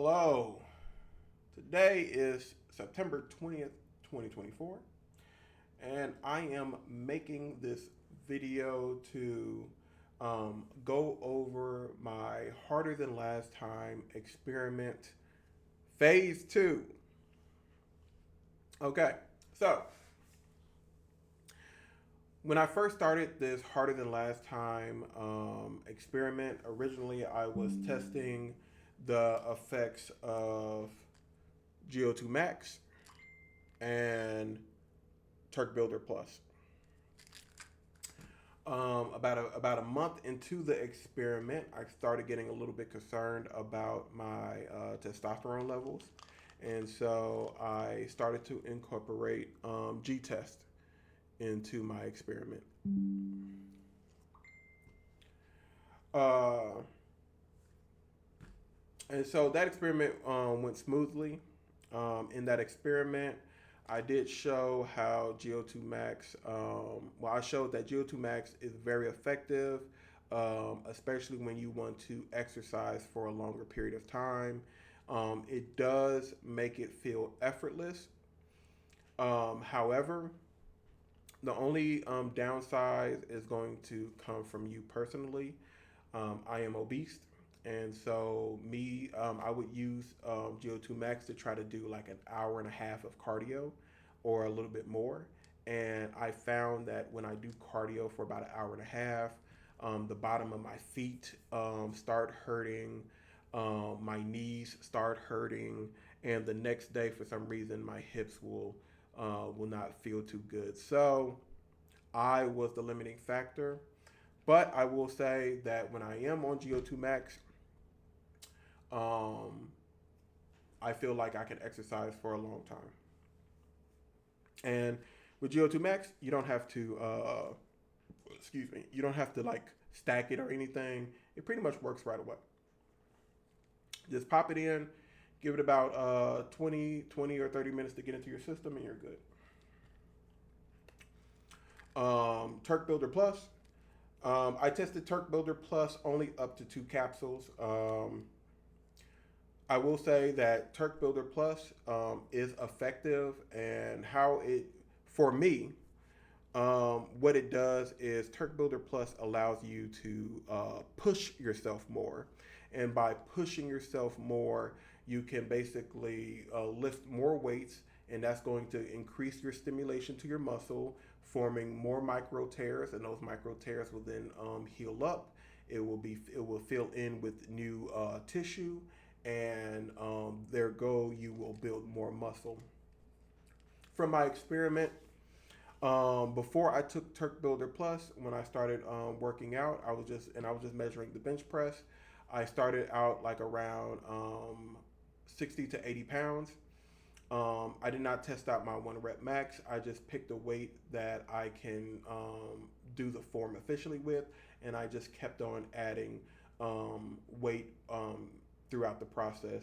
Hello. Today is September 20th, 2024, and I am making this video to go over my harder than last time experiment phase 2. Okay, so when I first started this harder than last time experiment, originally I was testing the effects of GO2 Max and Turk Builder Plus. About a month into the experiment, I started getting a little bit concerned about my testosterone levels, and so I started to incorporate G-test into my experiment. Uh, and so that experiment went smoothly. In that experiment, I did show how GO2 Max, I showed that GO2 Max is very effective, especially when you want to exercise for a longer period of time. It does make it feel effortless. However, the only downside is going to come from you personally. I am obese, and so I would use GO2 Max to try to do like an hour and a half of cardio, or a little bit more. And I found that when I do cardio for about an hour and a half, the bottom of my feet start hurting, my knees start hurting, and the next day, for some reason, my hips will not feel too good. So I was the limiting factor. But I will say that when I am on GO2 Max, um, I feel like I can exercise for a long time. And with GO2 Max, you don't have to, you don't have to like stack it or anything. It pretty much works right away. Just pop it in, give it about 20 or 30 minutes to get into your system, and you're good. Turk Builder Plus. I tested Turk Builder Plus only up to 2 capsules. I will say that Turk Builder Plus is effective, and for me, what it does is Turk Builder Plus allows you to push yourself more. And by pushing yourself more, you can basically lift more weights, and that's going to increase your stimulation to your muscle, forming more micro tears, and those micro tears will then heal up. It will fill in with new tissue, and you will build more muscle. From my experiment, before I took Turk Builder Plus, when I started working out, I was just measuring the bench press. I started out like around 60 to 80 pounds. I did not test out my 1 rep max. I just picked a weight that I can do the form efficiently with, and I just kept on adding weight throughout the process.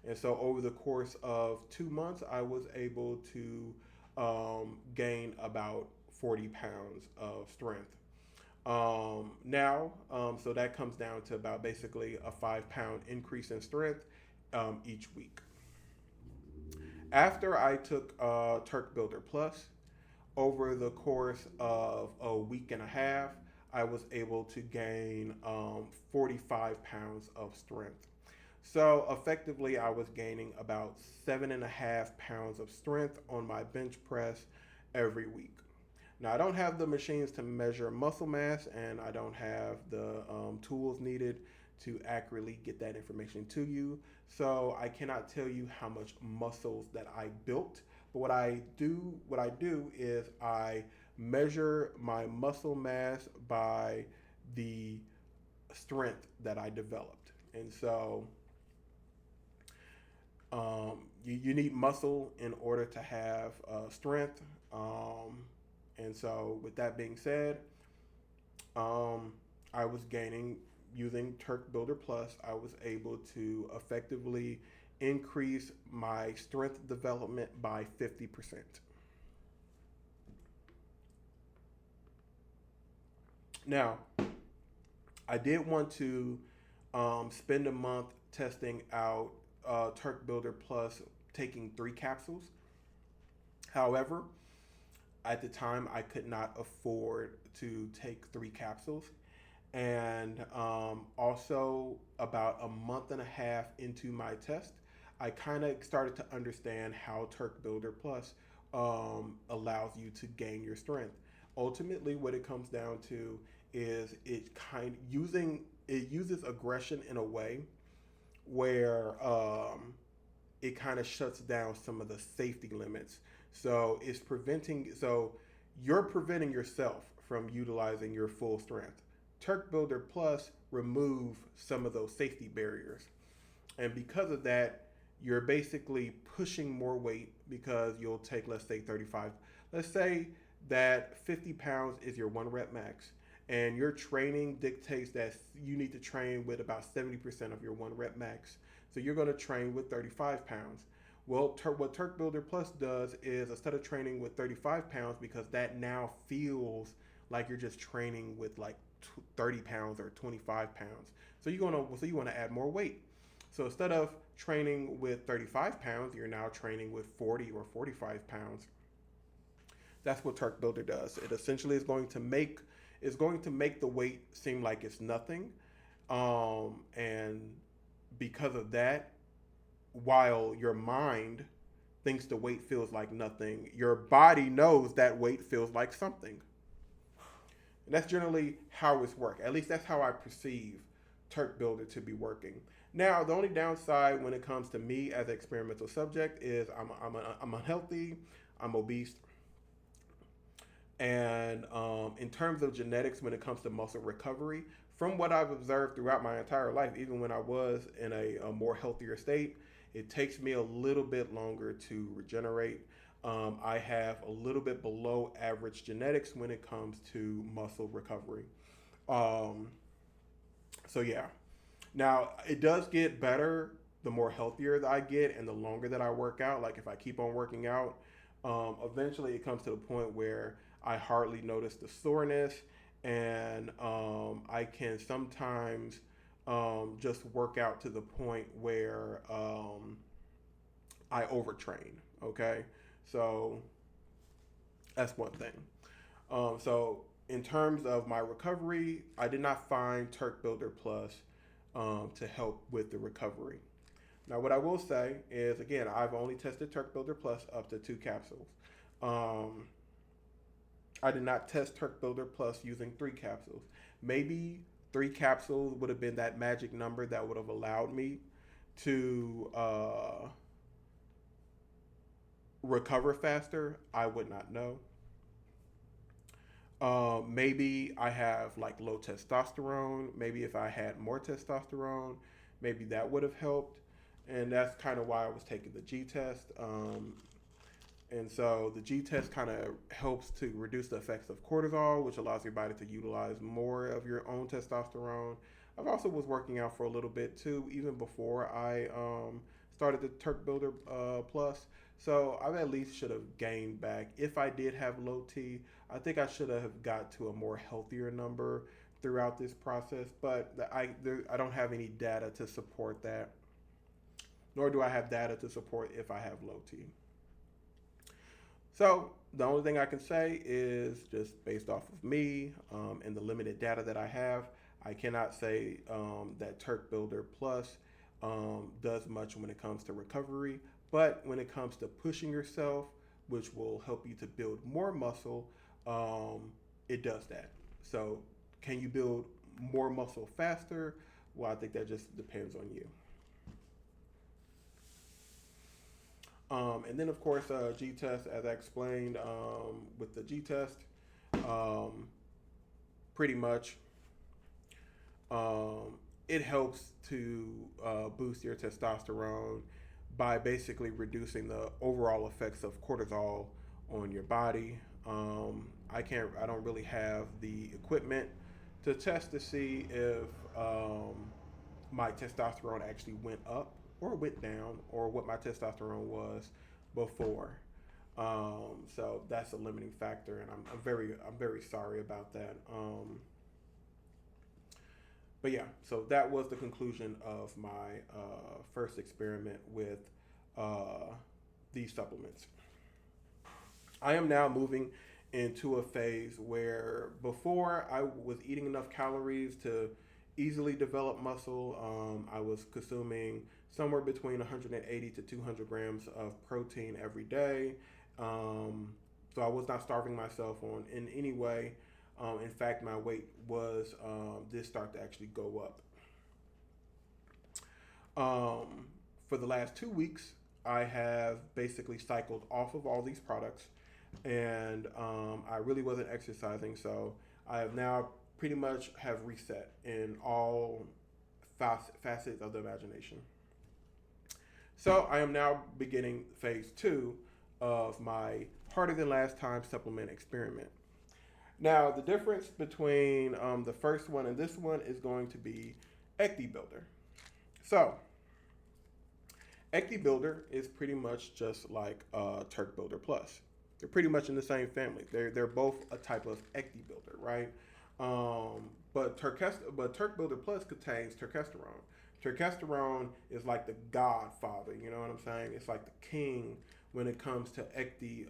And so over the course of 2 months, I was able to gain about 40 pounds of strength. So that comes down to about basically a 5 pound increase in strength each week. After I took Turk Builder Plus, over the course of a week and a half, I was able to gain 45 pounds of strength. So effectively, I was gaining about 7.5 pounds of strength on my bench press every week. Now, I don't have the machines to measure muscle mass, and I don't have the tools needed to accurately get that information to you. So I cannot tell you how much muscles that I built. But what I do is I measure my muscle mass by the strength that I developed. And so you need muscle in order to have strength. And so with that being said, I was gaining using Turk Builder Plus. I was able to effectively increase my strength development by 50%. Now, I did want to spend a month testing out Turk Builder Plus taking 3 capsules. However, at the time, I could not afford to take 3 capsules. And also, about a month and a half into my test, I kind of started to understand how Turk Builder Plus allows you to gain your strength. Ultimately, what it comes down to is it uses aggression in a way where it kind of shuts down some of the safety limits. So you're preventing yourself from utilizing your full strength. Turk Builder Plus remove some of those safety barriers. And because of that, you're basically pushing more weight because you'll take, let's say, 35. Let's say that 50 pounds is your 1 rep max, and your training dictates that you need to train with about 70% of your 1 rep max. So you're going to train with 35 pounds. Well, what Turk Builder Plus does is, instead of training with 35 pounds, because that now feels like you're just training with like 30 pounds or 25 pounds. So you want to add more weight. So instead of training with 35 pounds, you're now training with 40 or 45 pounds. That's what Turk Builder does. It essentially is going to make the weight seem like it's nothing. And because of that, while your mind thinks the weight feels like nothing, your body knows that weight feels like something. And that's generally how it's worked. At least that's how I perceive Turk Builder to be working. Now, the only downside when it comes to me as an experimental subject is I'm unhealthy, I'm obese, and in terms of genetics, when it comes to muscle recovery, from what I've observed throughout my entire life, even when I was in a more healthier state, it takes me a little bit longer to regenerate. I have a little bit below average genetics when it comes to muscle recovery. Um, so yeah. Now, it does get better the more healthier that I get and the longer that I work out. Like, if I keep on working out, eventually it comes to the point where I hardly notice the soreness, and I can sometimes just work out to the point where I overtrain. Okay, so that's one thing. So in terms of my recovery, I did not find Turk Builder Plus to help with the recovery. Now, what I will say is, again, I've only tested Turk Builder Plus up to 2 capsules. Um, I did not test Turk Builder Plus using 3 capsules. Maybe 3 capsules would have been that magic number that would have allowed me to recover faster. I would not know. Maybe I have like low testosterone. Maybe if I had more testosterone, maybe that would have helped. And that's kind of why I was taking the G test. And so the G test kind of helps to reduce the effects of cortisol, which allows your body to utilize more of your own testosterone. I've also was working out for a little bit too, even before I started the Turk Builder Plus. So I at least should have gained back. If I did have low T, I think I should have got to a more healthier number throughout this process. But I don't have any data to support that, nor do I have data to support if I have low T. So the only thing I can say is, just based off of me and the limited data that I have, I cannot say that Turk Builder Plus does much when it comes to recovery. But when it comes to pushing yourself, which will help you to build more muscle, it does that. So can you build more muscle faster? Well, I think that just depends on you. And then, of course, G-test, as I explained, with the G-test, pretty much it helps to boost your testosterone by basically reducing the overall effects of cortisol on your body. I don't really have the equipment to test to see if my testosterone actually went up or went down, or what my testosterone was before. So that's a limiting factor, and I'm very sorry about that. But yeah, so that was the conclusion of my first experiment with uh, these supplements. I am now moving into a phase where before I was eating enough calories to easily develop muscle. I was consuming somewhere between 180 to 200 grams of protein every day. Um, so I was not starving myself on in any way. In fact, my weight was did start to actually go up. For the last 2 weeks, I have basically cycled off of all these products, and I really wasn't exercising. So I have now pretty much have reset in all facets of the imagination. So I am now beginning phase two of my harder than last time supplement experiment. Now the difference between the first one and this one is going to be Ecdy Builder. So Ecdy Builder is pretty much just like Turk Builder Plus. They're pretty much in the same family. They're both a type of Ecdy Builder, right? But Turk Builder Plus contains testosterone. Testosterone is like the godfather. You know what I'm saying? It's like the king when it comes to Ecdy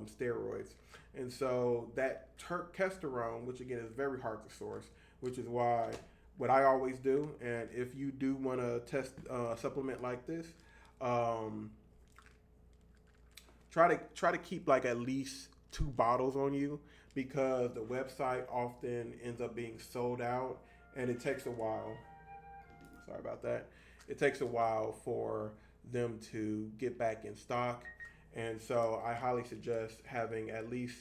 steroids. And so that testosterone, which again is very hard to source, which is why what I always do, and if you do want to test a supplement like this, um, try to keep like at least 2 bottles on you, because the website often ends up being sold out, and it takes a while. Sorry about that. It takes a while for them to get back in stock, and so I highly suggest having at least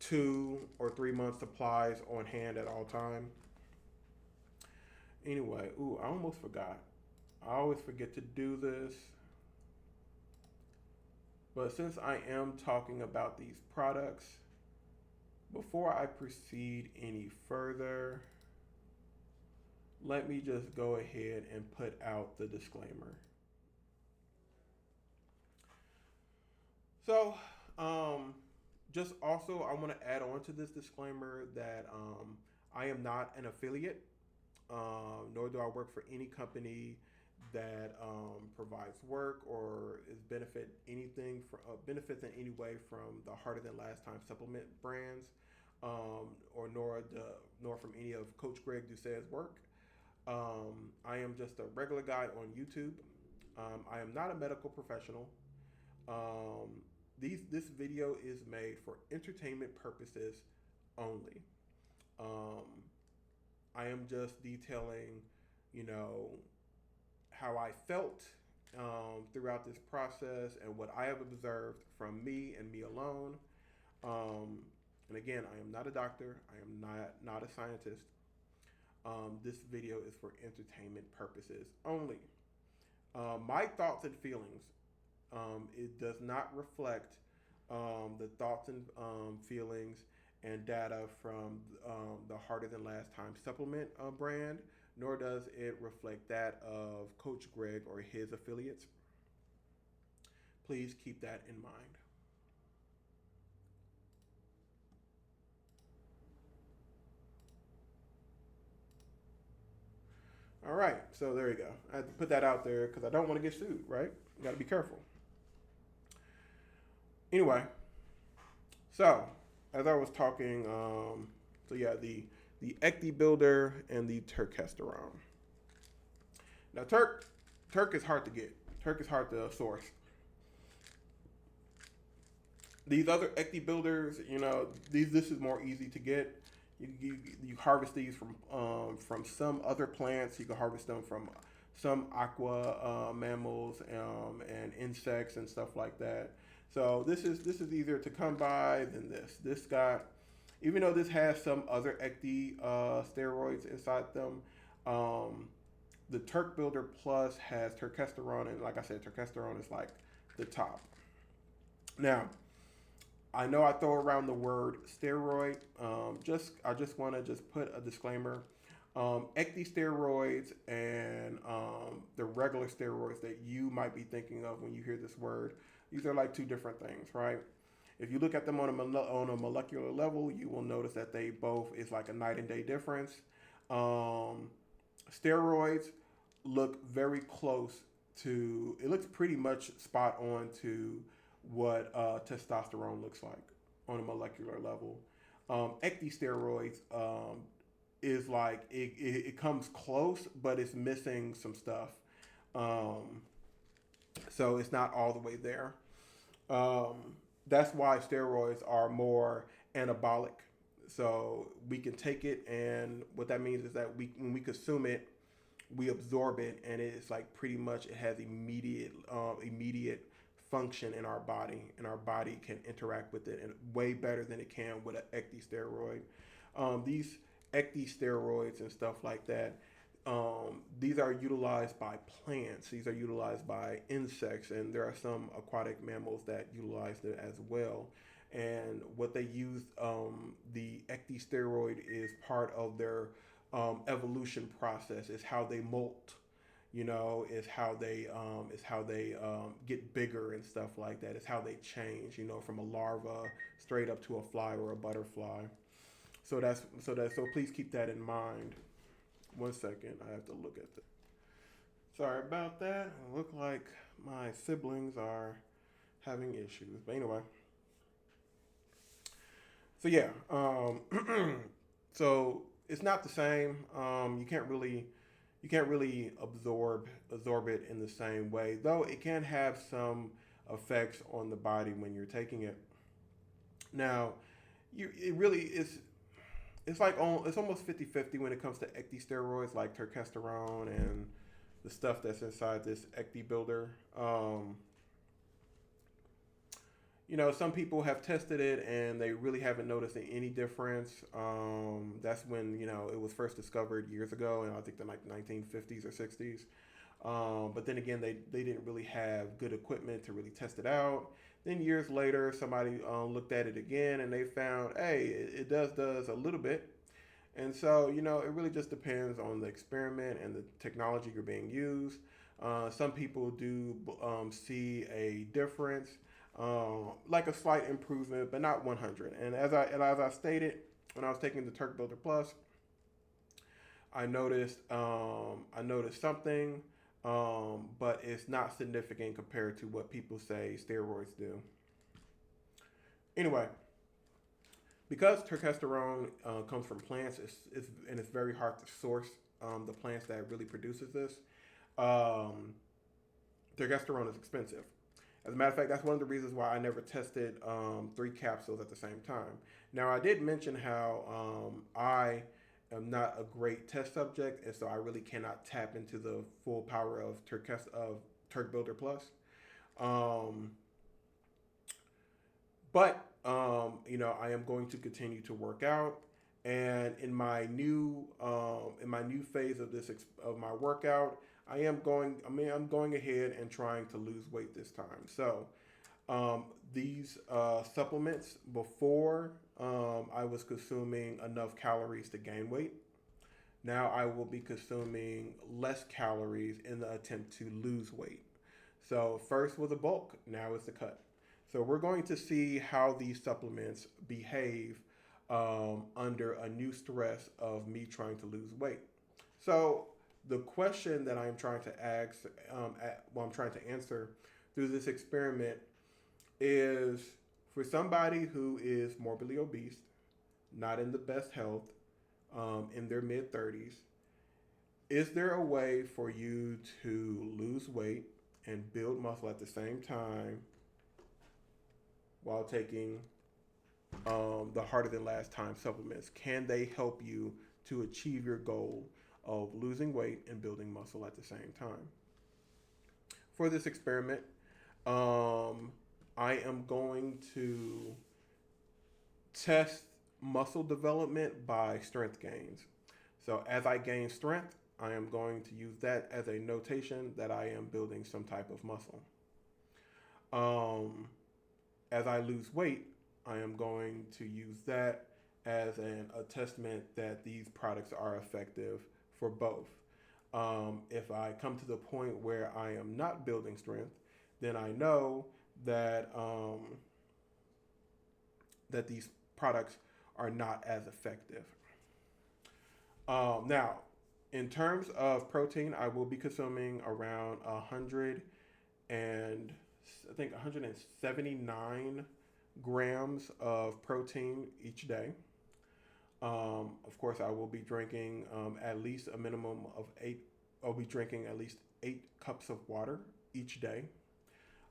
2 or 3 months supplies on hand at all time. Anyway, I almost forgot. I always forget to do this. But since I am talking about these products, before I proceed any further, let me just go ahead and put out the disclaimer. So, just also, I want to add on to this disclaimer that I am not an affiliate, nor do I work for any company that provides work or is benefits in any way from the Harder Than Last Time supplement brands, or nor from any of Coach Greg Doucet's work. I am just a regular guy on YouTube. I am not a medical professional. Um, this video is made for entertainment purposes only. Um, I am just detailing, you know, how I felt throughout this process and what I have observed from me and me alone. Um, and again, I am not a doctor. I am not a scientist. This video is for entertainment purposes only. My thoughts and feelings. It does not reflect the thoughts and feelings and data from the Harder Than Last Time supplement brand, nor does it reflect that of Coach Greg or his affiliates. Please keep that in mind. All right, so there you go. I had to put that out there because I don't want to get sued, right? You got to be careful. Anyway, so as I was talking, so yeah, the Ecdy Builder and the testosterone. Now Turk is hard to get. Turk is hard to source. These other Ecdy builders, this is more easy to get. You harvest these from some other plants. You can harvest them from some aqua mammals and insects and stuff like that. So this is easier to come by than this. This got, even though this has some other Ecdy steroids inside them, the Turk Builder Plus has testosterone, and like I said, testosterone is like the top. Now, I know I throw around the word steroid. I just want to just put a disclaimer. Ecdy steroids and the regular steroids that you might be thinking of when you hear this word, these are like two different things, right? If you look at them on a molecular level, you will notice that they both is like a night and day difference. Steroids look very close to, it looks pretty much spot on to what testosterone looks like on a molecular level. Ecdy steroids is like, it comes close, but it's missing some stuff. Um, so it's not all the way there. That's why steroids are more anabolic. So we can take it, and what that means is that when we consume it, we absorb it, and it's like pretty much it has immediate function in our body, and our body can interact with it and way better than it can with an ecdy steroid. These ecdy steroids and stuff like that, these are utilized by plants. These are utilized by insects, and there are some aquatic mammals that utilize it as well. And what they use, the ecdy steroid is part of their evolution process. Is how they molt. Is how they get bigger and stuff like that. It's how they change. From a larva straight up to a fly or a butterfly. So please keep that in mind. One second, I have to look at this. Sorry about that. It look like my siblings are having issues. But anyway, so yeah, so it's not the same. You can't really absorb it in the same way, though it can have some effects on the body when you're taking it. Now, it really is. It's almost 50-50 when it comes to ecdy steroids like testosterone and the stuff that's inside this ecdy builder. Some people have tested it and they really haven't noticed any difference. That's when it was first discovered years ago, and I think the like 1950s or 60s. But then again, they didn't really have good equipment to really test it out. Then years later, somebody looked at it again and they found, hey, it does a little bit. And so, it really just depends on the experiment and the technology you're being used. Some people do see a difference, like a slight improvement, but not 100. And as I stated, when I was taking the Turk Builder Plus, I noticed something, but it's not significant compared to what people say steroids do. Anyway, because testosterone comes from plants, and it's very hard to source the plants that really produces this. Um, Testosterone is expensive. As a matter of fact, that's one of the reasons why I never tested 3 capsules at the same time. Now, I did mention how I am not a great test subject, and so I really cannot tap into the full power of Turk Builder Plus. Um, but I am going to continue to work out, and in my new phase of my workout, I'm going ahead and trying to lose weight this time. So these supplements, before I was consuming enough calories to gain weight. Now I will be consuming less calories in the attempt to lose weight. So first was a bulk, now it's a cut. So we're going to see how these supplements behave under a new stress of me trying to lose weight. So the question that I'm trying to I'm trying to answer through this experiment is, for somebody who is morbidly obese, not in the best health, in their mid 30s, is there a way for you to lose weight and build muscle at the same time while taking the harder than last time supplements? Can they help you to achieve your goal of losing weight and building muscle at the same time? For this experiment, I am going to test muscle development by strength gains. So as I gain strength, I am going to use that as a notation that I am building some type of muscle. Um, as I lose weight, I am going to use that as a testament that these products are effective for both. If I come to the point where I am not building strength, then I know that these products are not as effective. Now, In terms of protein, I will be consuming around 100 and I think 179 grams of protein each day. Of course, I will be drinking at least a minimum of eight. I'll be drinking at least 8 cups of water each day.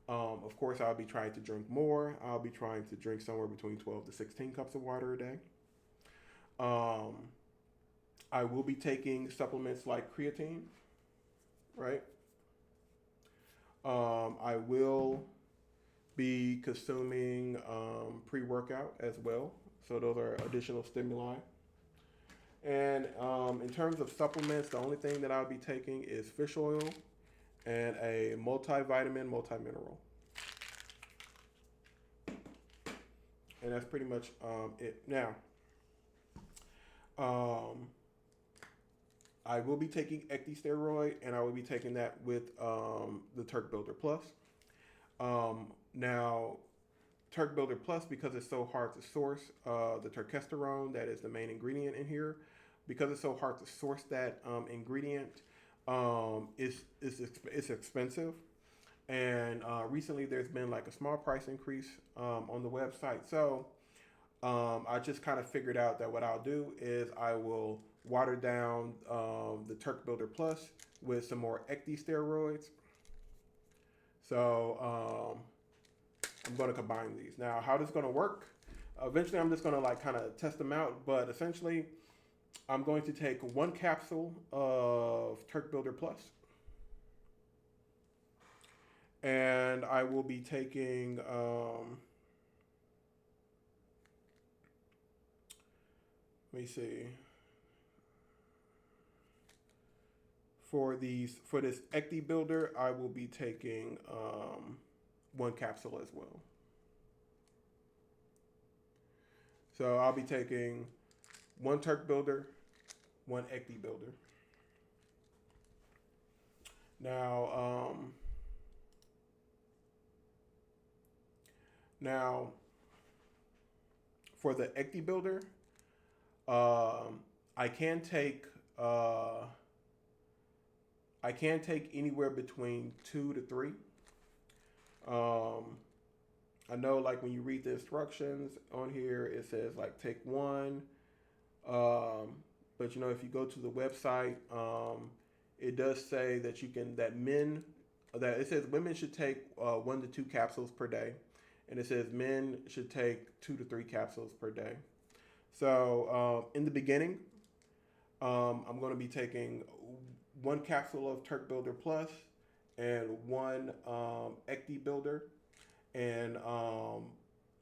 Of course, I'll be trying to drink more. I'll be trying to drink somewhere between 12 to 16 cups of water a day. Um, I will be taking supplements like creatine, right? I will be consuming pre workout as well. So those are additional stimuli. And in terms of supplements, the only thing that I'll be taking is fish oil and a multivitamin, multimineral. And that's pretty much it. Now, um, I will be taking Ecdy steroid, and I will be taking that with the Turk Builder Plus. Now, Turk Builder Plus, because it's so hard to source the testosterone, that is the main ingredient in here. Because it's so hard to source that ingredient, it's expensive. And recently, there's been like a small price increase on the website. So I just kind of figured out that what I'll do is I will water down the Turk Builder Plus with some more Ecdy steroids. So I'm going to combine these. Now, how this is going to work? Eventually, I'm just going to like kind of test them out. But essentially, I'm going to take 1 capsule of Turk Builder Plus, and I will be taking let me see. For this Ecdy Builder, I will be taking 1 capsule as well. So I'll be taking 1 Turk Builder, 1 Ecdy Builder. Now for the Ecdy Builder, I can take anywhere between 2 to 3. I know, like when you read the instructions on here, it says like take 1. But if you go to the website, it does say that it says women should take 1 to 2 capsules per day, and it says men should take 2 to 3 capsules per day. So in the beginning, I'm going to be taking 1 capsule of Turk Builder Plus and 1 Ecdy Builder, and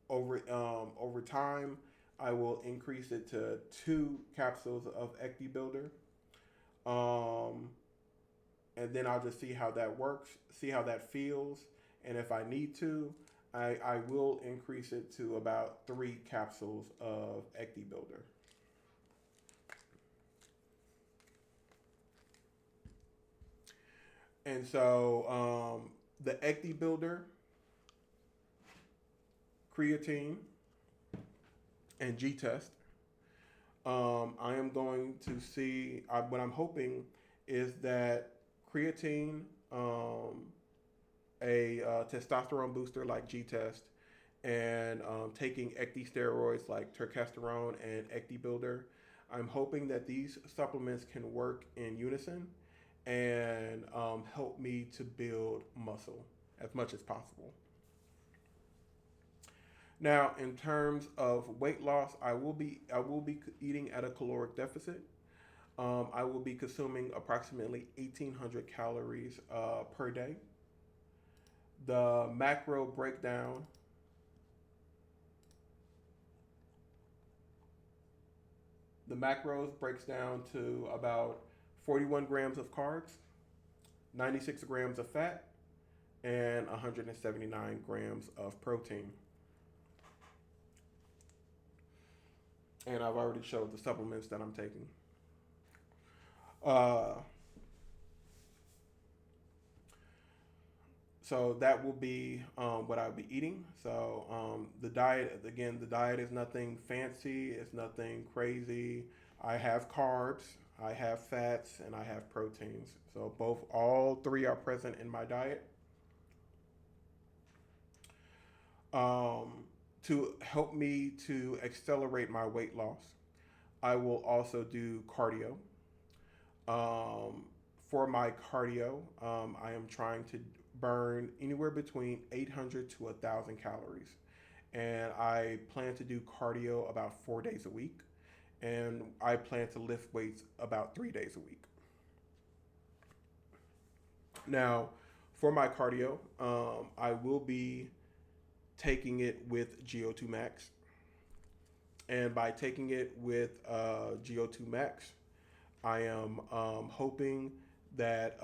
over time, I will increase it to 2 capsules of Ecdy Builder. And then I'll just see how that works, see how that feels. And if I need to, I will increase it to about 3 capsules of Ecdy Builder. And so the Ecdy Builder, creatine, and G-test. I am going to see, what I'm hoping is that creatine, a testosterone booster like G-test, and taking Ecdy steroids like testosterone and Ecdy Builder. I'm hoping that these supplements can work in unison and help me to build muscle as much as possible. Now, in terms of weight loss, I will be eating at a caloric deficit. I will be consuming approximately 1,800 calories per day. The macro breakdown. The macros breaks down to about 41 grams of carbs, 96 grams of fat, and 179 grams of protein. And I've already showed the supplements that I'm taking. So that will be what I'll be eating. So the diet is nothing fancy. It's nothing crazy. I have carbs. I have fats and I have proteins. So all three are present in my diet. Um, to help me to accelerate my weight loss, I will also do cardio. Um, for my cardio, I am trying to burn anywhere between 800 to 1,000 calories. And I plan to do cardio about 4 days a week. And I plan to lift weights about 3 days a week. Now, for my cardio, I will be taking it with GO2 Max. And by taking it with GO2 Max, I am hoping that,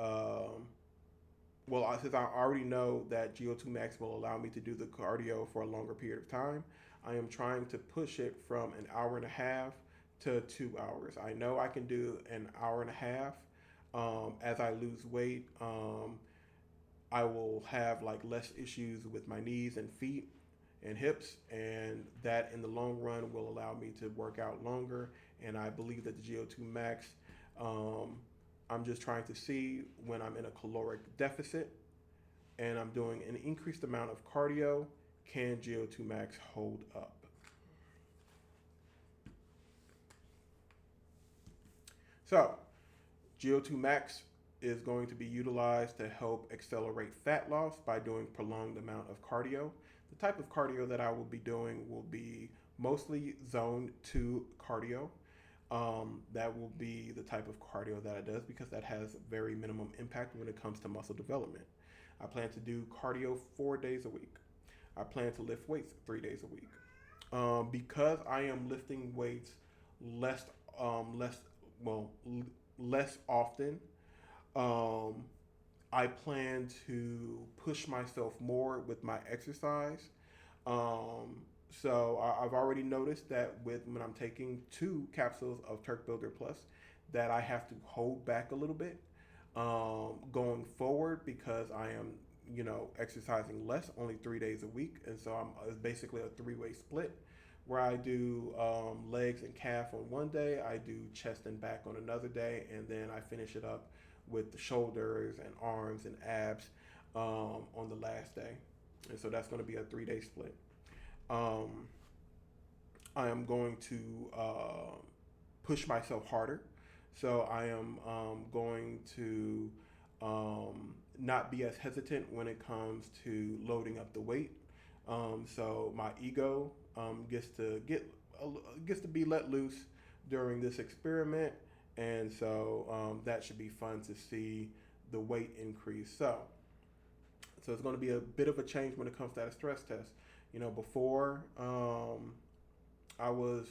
since I already know that GO2 Max will allow me to do the cardio for a longer period of time, I am trying to push it from an hour and a half to 2 hours. I know I can do an hour and a half. As I lose weight, I will have like less issues with my knees and feet and hips, and that in the long run will allow me to work out longer. And I believe that the GO2 Max, um, I'm just trying to see when I'm in a caloric deficit and I'm doing an increased amount of cardio, can GO2 Max hold up? So, GO2 Max is going to be utilized to help accelerate fat loss by doing prolonged amount of cardio. The type of cardio that I will be doing will be mostly zone 2 cardio. That will be the type of cardio that it does because that has very minimum impact when it comes to muscle development. I plan to do cardio 4 days a week. I plan to lift weights 3 days a week. Because I am lifting weights less, less, well, less often. Um, I plan to push myself more with my exercise. Um, I've already noticed that when I'm taking 2 capsules of Turk Builder Plus, that I have to hold back a little bit going forward because I am, exercising less, only 3 days a week, and so it's basically a three-way split where I do legs and calf on one day, I do chest and back on another day, and then I finish it up with the shoulders and arms and abs on the last day. And so that's going to be a 3 day split. Um, I am going to push myself harder. So I am going to not be as hesitant when it comes to loading up the weight. So my ego gets to be let loose during this experiment, and so that should be fun to see the weight increase. So it's going to be a bit of a change when it comes to that stress test. Before I was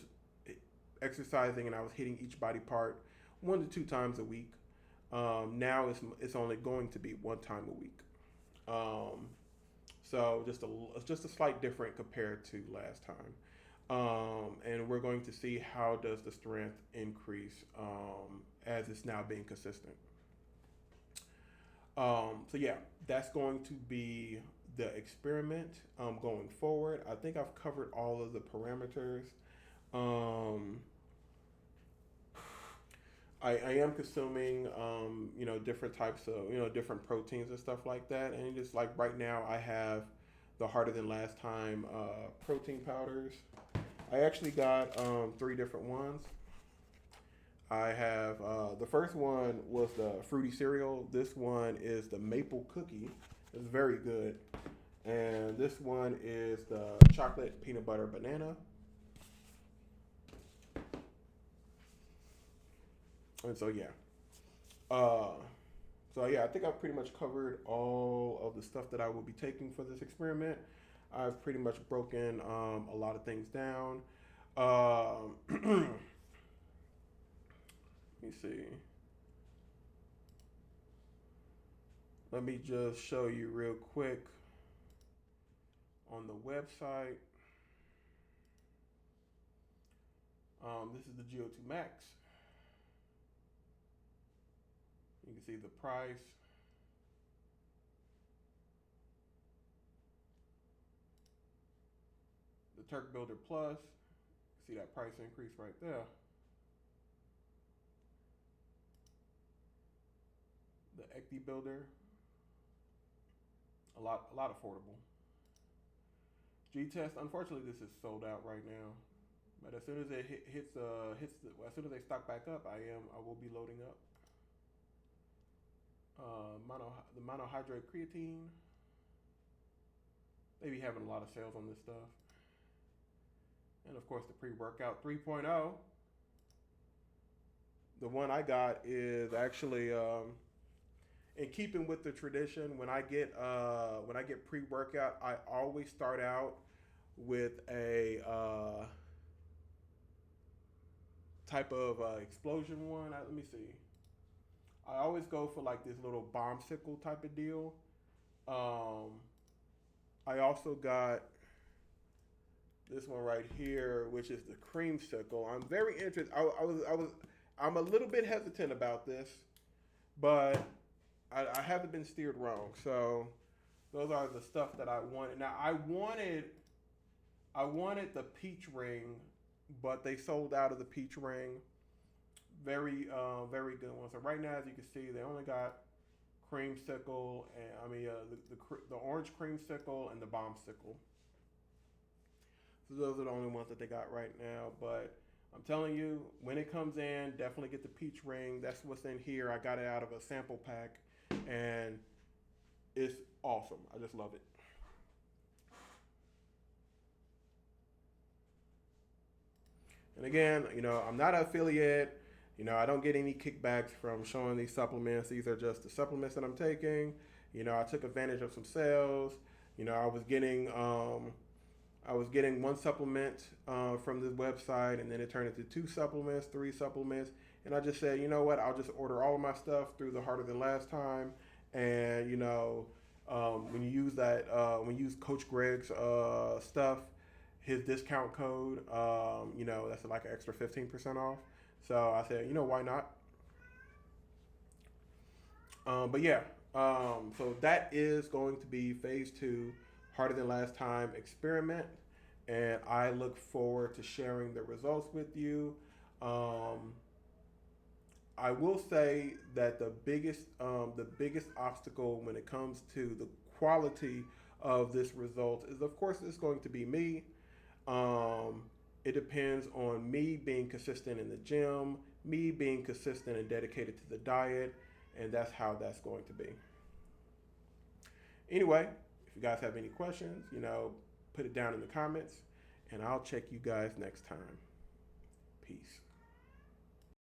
exercising and I was hitting each body part 1 to 2 times a week. Now it's only going to be 1 time a week. So just a slight different compared to last time. And we're going to see how does the strength increase as it's now being consistent. So yeah, that's going to be the experiment going forward. I think I've covered all of the parameters. I am consuming, different types of, different proteins and stuff like that. And just like right now, I have the Harder Than Last Time protein powders. I actually got 3 different ones. I have, the first one was the fruity cereal. This one is the maple cookie. It's very good. And this one is the chocolate peanut butter banana. And so, yeah. I think I've pretty much covered all of the stuff that I will be taking for this experiment. I've pretty much broken a lot of things down. Let me see. Let me just show you real quick on the website. This is the GO2 Max. You can see the price. The Turk Builder Plus. See that price increase right there. Ecdy Builder. A lot affordable. G-Test, unfortunately, this is sold out right now. But as soon as it as soon as they stock back up, I will be loading up. The monohydrate creatine. They be having a lot of sales on this stuff. And of course, the pre-workout 3.0. The one I got is actually in keeping with the tradition. When I get pre-workout, I always start out with a type of explosion one. Let me see. I always go for like this little bombsicle type of deal. I also got this one right here, which is the creamsicle. I'm very interested. I'm a little bit hesitant about this, but I haven't been steered wrong. So those are the stuff that I wanted. Now I wanted the peach ring, but they sold out of the peach ring. Very good one. So right now, as you can see, they only got creamsicle and the orange creamsicle and the bombsicle. So those are the only ones that they got right now. But I'm telling you, when it comes in, definitely get the peach ring. That's what's in here. I got it out of a sample pack, and it's awesome. I just love it. And again, I'm not an affiliate. I don't get any kickbacks from showing these supplements. These are just the supplements that I'm taking. I took advantage of some sales. I was getting one supplement from this website, and then it turned into 2 supplements, 3 supplements, and I just said, you know what? I'll just order all of my stuff through the Harder Than Last Time, and when you use when you use Coach Greg's stuff, his discount code, that's like an extra 15% off. So I said, why not? But yeah, so that is going to be phase 2, Harder Than Last Time experiment, and I look forward to sharing the results with you. I will say that the biggest obstacle when it comes to the quality of this result is, of course, it's going to be me. It depends on me being consistent in the gym, me being consistent and dedicated to the diet, and that's how that's going to be. Anyway, if you guys have any questions, put it down in the comments, and I'll check you guys next time. Peace.